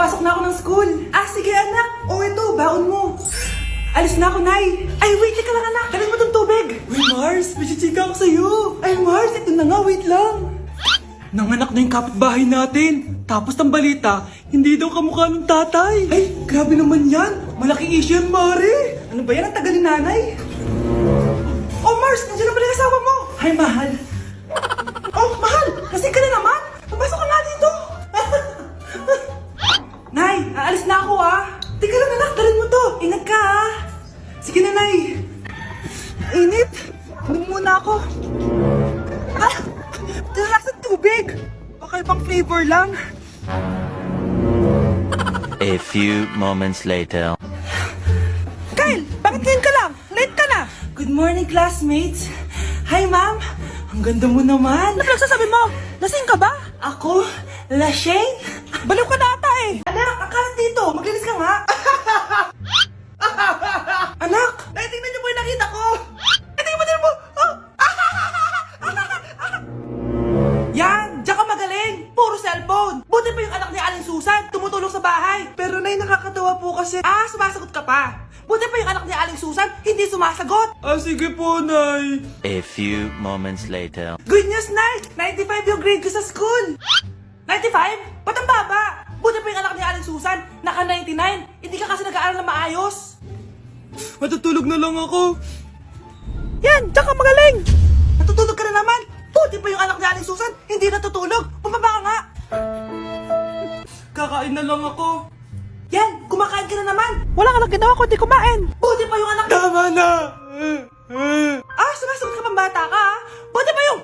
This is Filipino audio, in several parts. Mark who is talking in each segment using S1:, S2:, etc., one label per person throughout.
S1: Papasok na ako ng school. Ah, sige anak. O ito, baon mo. Alis na ako, Nay. Ay, wait, teka lang anak. Dalhin mo tong tubig. Uy, Mars, may chichika ako sa'yo. Ay, Mars, ito na nga, wait lang. Nanganak na yung kapitbahay natin. Tapos ng balita, hindi daw kamukha ng tatay. Ay, grabe naman yan. Malaking issue yan, Mare. Ano ba yan? Ang tagal ni nanay. Oh, Mars, nandiyan na pala yung asawa mo. Hi, mahal. Oh, mahal, kasi ka na naman. Papasok ka nga dito. Nay, aalis na ako ah. Teka lang anak, dalhin mo to. Ingat ka ah. Sige na, Nay. Init. Inom muna ako. Ah, talakas ng tubig. Baka ibang flavor lang.
S2: A few moments later.
S1: Kyle, bakit ngayon ka lang? Late ka na. Good morning, classmates. Hi, ma'am. Ang ganda mo naman. Ano nagsasabi mo? Lasing ka ba? Ako? Lasing? Baliw ka na ata eh. Anak, akalat dito. Maglinis ka nga. Anak, ay, tingnan niyo po yung nakita ko. Ay, tingnan mo. Oh. Yan, diyan ka magaling. Puro cellphone. Buti pa yung anak ni Aling Susan, tumutulong sa bahay. Pero nay, nakakatawa po kasi. Ah, sumasagot ka pa. Buti pa yung anak ni Aling Susan, hindi sumasagot. Ah, sige po, Nay.
S2: A few moments later.
S1: Good news, Nay! 95 yung grade ko sa school! 95? Ba't ang baba? Buti pa yung anak ni Aling Susan, naka 99. Hindi ka kasi nag-aaral na maayos. Matutulog na lang ako. Yan, diyan ka magaling! Natutulog ka na naman! Buti pa yung anak ni Aling Susan, hindi natutulog. Pumaba ka nga! Kakain na lang ako. Yan, kumakain ka na naman! Wala ka lang ginawa kundi kumain! Buti pa yung anak... Tama na! Ah, sumasagot ka pang bata ka ah! Buti pa yung...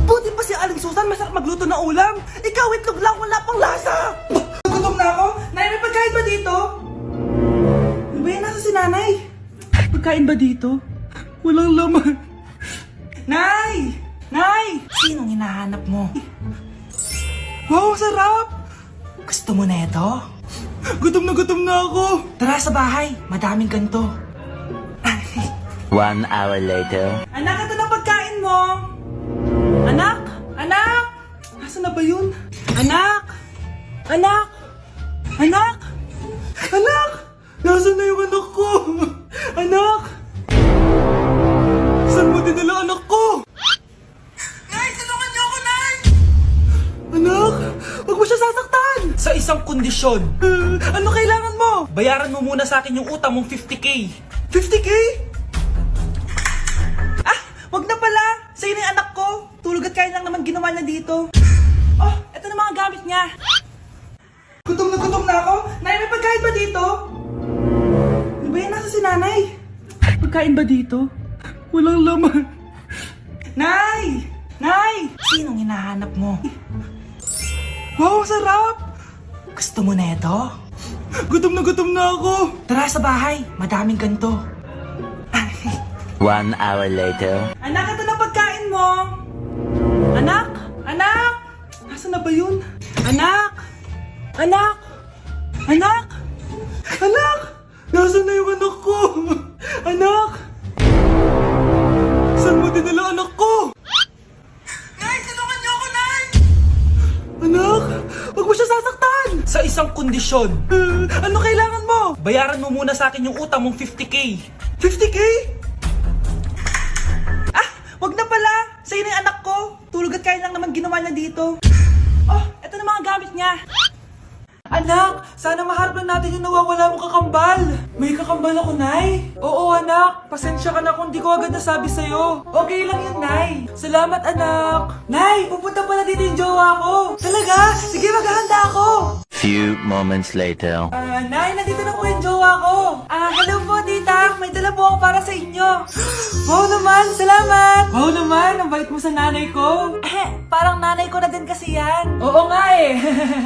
S1: Buti pa si Aling Susan, masarap magluto ng ulam! Ikaw, itlog lang, wala pang lasa! Gutom na ako? Nay, may pagkain ba dito? Ano ba yan? Nasa si nanay? Pagkain ba dito? Walang laman. Nay! Nay! Sinong hinahanap mo? Wow, sarap! Gusto mo na ito? Gutom na ako! Tara sa bahay, madaming ganito.
S2: 1 hour later.
S1: Anak, ito na pagkain mo! Anak! Anak! Nasaan na ba yun? Anak! Anak! Anak! Anak! Nasaan na yung anak ko? Anak! Saan mo dinala anak ko? Nay, tulungan niyo ako, Nay! Anak! Huwag mo siya sasaktan! Sa isang kondisyon. Ano kailangan mo? Bayaran mo muna sa akin yung utang mong 50k. 50k? Ah! Wag na pala! Sa'yo na yung anak ko. Tulog at kain lang naman ginawa niya dito. Oh, eto na mga gamit niya. Gutom na ako. Nay, may pagkain ba dito? Ano ba yan? Nasa si nanay? Pagkain ba dito? Walang laman. Nay! Nay! Sinong hinahanap mo? Wow, sarap! Gusto mo na ito? Gutom na ako. Tara sa bahay, madaming ganito.
S2: 1 hour later.
S1: Anak, ito na pagkain mo. Anak! Anak! Nasaan na ba yun? Anak! Anak! Anak! Anak! Nasaan na yung anak ko? Anak! Saan mo dinala anak ko? Nay, tulungan niyo ako, Nay! Anak! Huwag mo siya sasaktan! Sa isang kondisyon. Ano kailangan mo? Bayaran mo muna sa akin yung utang mong 50k. 50k? Ah! Wag na pala! Sa'yo na yung anak ko. Tulog at kain lang naman ginawa niya dito. Oh, eto na mga gamit niya. Anak, sana maharap lang natin yung nawawala mong kakambal. May kakambal ako, Nay. Oo, anak. Pasensya ka na kung di ko agad nasabi sa'yo. Okay lang yun, Nay. Salamat, anak. Nay, pupunta pala dito yung jowa ko. Talaga? Sige, maghahanda ako.
S2: Few moments later.
S1: Nay, nandito na po yung jowa ko. Hello po, tita. May dala po ako para sa inyo. Wow naman, salamat. Wow naman, ang bait mo sa nanay ko. Parang nanay ko na din kasi yan. Oo nga eh.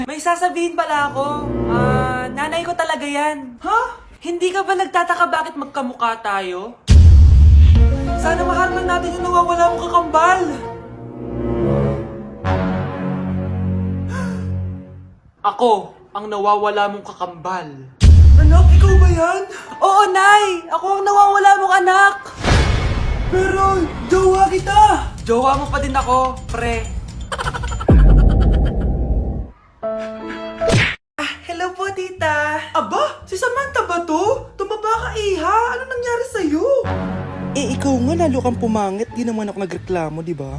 S1: May sasabihin pala ako. Nanay ko talaga yan. Huh? Hindi ka ba nagtataka bakit magkamukha tayo? Sana maharap natin yung nawawala mong kakambal. Ako, ang nawawala mong kakambal. Anak, ikaw ba yan? Oo, Nay! Ako ang nawawala mong anak! Pero, jowa kita! Jowa mo pa din ako, pre. po, tita. Aba, si Samantha ba to? Tumaba ka, Iha. Ano nangyari sa'yo?
S3: Ikaw nga lalo kang pumangit. Di naman ako nagreklamo, di ba?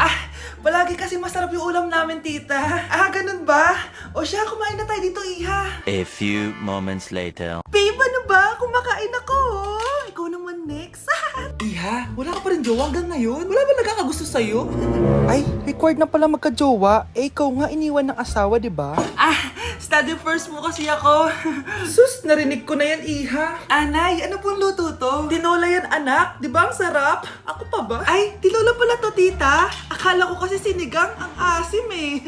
S1: Palagi kasi masarap yung ulam namin, tita. Ganun ba? O siya, kumain na tayo dito, Iha.
S2: A few moments later.
S1: Babe, ano ba? Kumakain ako. Ikaw naman next. Iha, wala ka pa rin jowa hanggang ngayon? Wala ba nagkakagusto sa'yo?
S3: Ay, required na pala magka-jowa. Ikaw nga iniwan ng asawa, di ba?
S1: Study first mo kasi ako. Sus, narinig ko na yan, Iha. Anay, ano pong luto to? Tinola yan, anak. Di ba ang sarap? Ako pa ba? Ay, tinola pala to, tita. Akala ko kasi sinigang ang asim eh.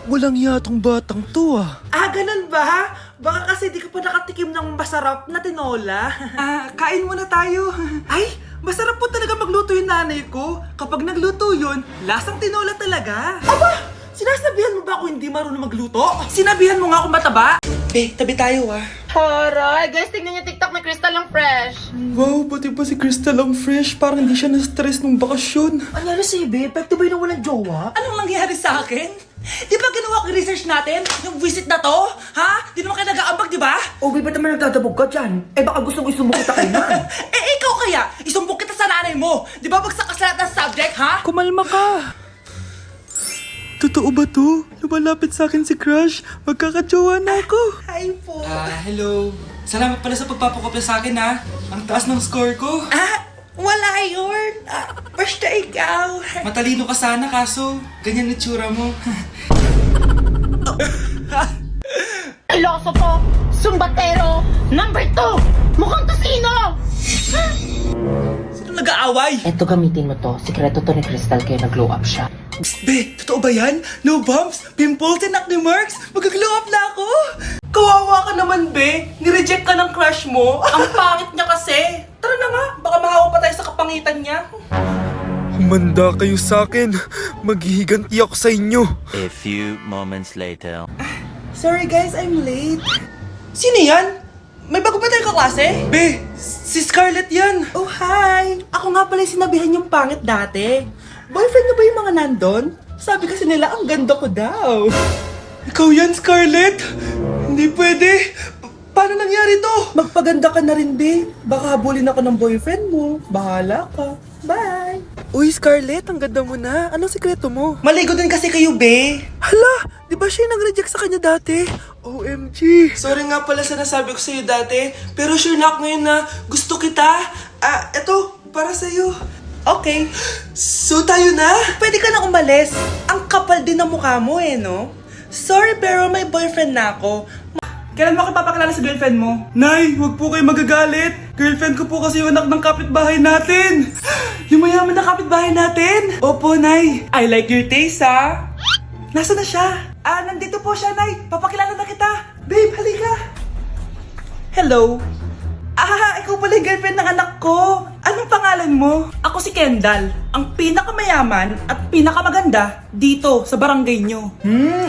S3: Walang yatong batang to ah.
S1: Ganun ba? Baka kasi di ka pa nakatikim ng masarap na tinola. Kain muna tayo. Ay, masarap po talaga magluto yung nanay ko. Kapag nagluto yun, lasang tinola talaga. Aba! Sinasabihan mo ba ako hindi marunong magluto? Sinabihan mo nga ako mataba? Tabi tayo ah.
S4: Horay! Guys, tignan niyo TikTok ni Crystal ang fresh.
S3: Wow, pati pa si Crystal ang fresh. Parang hindi siya na-stress nung bakasyon.
S1: Anyari si Ibe? Epekto ba yun na walang jowa? Anong nangyari sa akin? Di ba ginawa ko research natin? Yung visit na to? Ha? Di naman kayo nag-aambag, di ba?
S5: Okay, ba't naman nagdadabog ka dyan? Baka gusto mo isumukot ka kayo na.
S1: Ikaw kaya? Isumbok kita sa nanay mo. Di ba bagsak ka sa lahat ng subject, ha?
S3: Kumalma ka. Totoo ba to? Lumalapit sa akin si Crush. Magkakajowa na ako.
S1: Hi po.
S3: Hello. Salamat pala sa pagpapakopya sa akin ha. Ang taas ng score ko.
S1: Wala yun. Basta ikaw.
S3: Matalino ka sana kaso ganyan na tsura mo.
S4: Iloso to! Sumbatero! Number 2! Mukhang tosino!
S1: Sino nag-aaway?
S5: Eto, gamitin mo to. Sikreto to ni Crystal kaya nag-glow up siya.
S1: Be, totoo ba yan? No bumps, pimples, and acne marks? Mag-glow up na ako? Kawawa ka naman, Be. Nireject ka ng crush mo. Ang pangit niya kasi. Tara na nga, baka mahawa pa tayo sa kapangitan niya.
S3: Humanda kayo sa akin. Maghihiganti ako sa inyo.
S2: A few moments later.
S1: Sorry guys, I'm late. Sino yan? May bago ba tayong kaklase? Be, si Scarlett yan. Oh, hi. Ako nga pala yung sinabihan yung pangit dati. Boyfriend na ba yung mga nandun? Sabi kasi nila, ang ganda ko daw. Ikaw yan, Scarlett? Hindi pwede. Paano nangyari to? Magpaganda ka na rin, Be. Baka habulin ako ng boyfriend mo. Bahala ka. Bye.
S3: Uy, Scarlett, ang ganda mo na. Anong sikreto mo?
S1: Maligo din kasi kayo, Be.
S3: Hala, di ba siya yung nag-reject sa kanya dati? OMG.
S1: Sorry nga pala sa nasabi ko sa'yo dati, pero sure na ako ngayon na gusto kita. Eto, para sa'yo. Okay. So tayo na? Pwede ka na umalis. Ang kapal din ng mukha mo eh, no? Sorry, pero may boyfriend na ako. Kailan mo ako papakilala sa girlfriend mo?
S3: Nay, wag po kayo magagalit. Girlfriend ko po kasi yung anak ng kapitbahay natin.
S1: Yung mayaman na kapitbahay natin? Opo, Nay. I like your taste, ha? Nasaan na siya? Nandito po siya, Nay. Papakilala na kita. Babe, halika. Hello. Ikaw pala yung girlfriend ng anak ko. Anong pangalan mo? Ako si Kendall, ang pinakamayaman at pinakamaganda dito sa barangay nyo.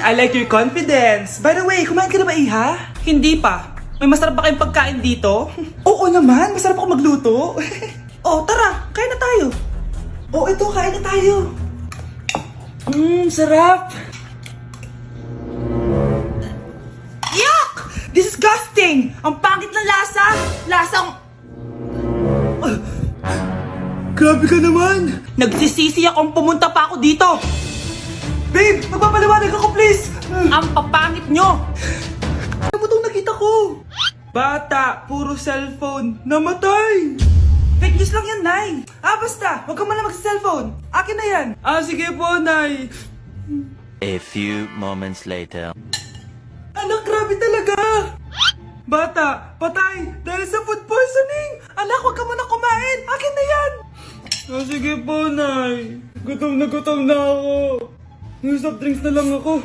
S1: I like your confidence. By the way, kumain ka na ba, Iha? Hindi pa. May masarap ba kayong pagkain dito? Oo naman, masarap ako magluto. Tara, kain na tayo. Ito, kain na tayo. Sarap. Yuck! Disgusting! Ang pangit ng lasa! Lasang...
S3: Grabe ka naman.
S1: Nagsisisi akong pumunta pa ako dito! Babe, magpapaliwanag ako please! Ang papangit nyo! Ano mo itong nakita ko? Bata, puro cellphone, namatay! Fake news lang yan, Nay! Basta, huwag ka man mag-cellphone. Akin na yan! Sige po, Nay!
S2: A few moments later.
S1: Anak, grabe talaga! Bata, patay! Dahil sa food poisoning! Anak, huwag ka muna kumain! Akin na yan!
S3: Sige po, Nay. Gutom na ako. Yung soft drinks na lang ako.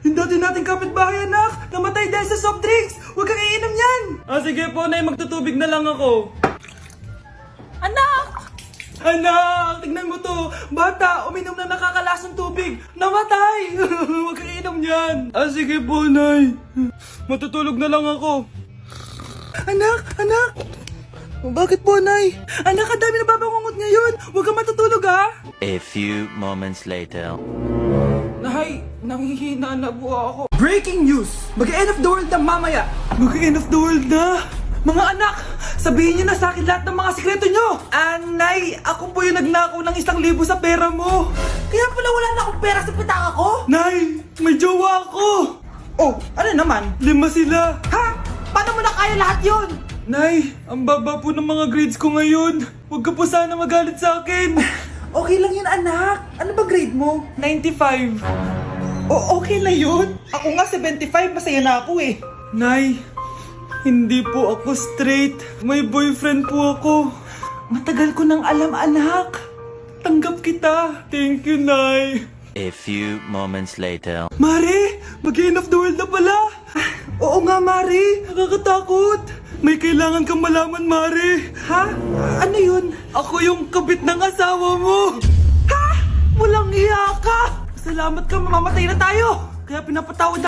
S1: Yung dati nating kapitbahay, anak! Namatay dahil sa soft drinks! Huwag kang iinom yan!
S3: Sige po, Nay. Magtutubig na lang ako.
S1: Anak! Anak! Tignan mo to! Bata, uminom na nakakalasang tubig! Namatay! Huwag kang iinom yan!
S3: Sige po, Nay. Matutulog na lang ako.
S1: Anak! Anak! Bakit po, Nay? Anak, ang dami na babangungot ngayon! Huwag kang matutulog, ha?
S2: A few moments later.
S1: Nay, Nanghihina na po ako. Breaking news! Mag-end of the world na mamaya! Mag-end of the world na? Mga anak, sabihin niyo na sa akin lahat ng mga sikreto niyo! Nay, ako po yung nagnakaw ng 1,000 sa pera mo! Kaya pala wala na akong pera sa pitaka ko? Nay, may jowa ako! Oh, ano naman? 5 sila! Ha? Paano mo na kaya lahat yon? Nay, ang baba po ng mga grades ko ngayon. Huwag ka po sana magalit sa akin. Okay lang yun, anak. Ano ba grade mo? 95. Okay na yun. Ako nga 75, masaya na ako eh. Nay, hindi po ako straight. May boyfriend po ako. Matagal ko nang alam, anak. Tanggap kita. Thank you, Nay.
S2: A few moments later.
S1: Mare, mag-end of the world na pala. Oo nga, Mare. Nakakatakot. May kailangan kang malaman, Mare. Ha? Ano yun? Ako yung kabit ng asawa mo. Ha? Walang iya ka. Salamat ka, mamamatay na tayo. Kaya pinapatawad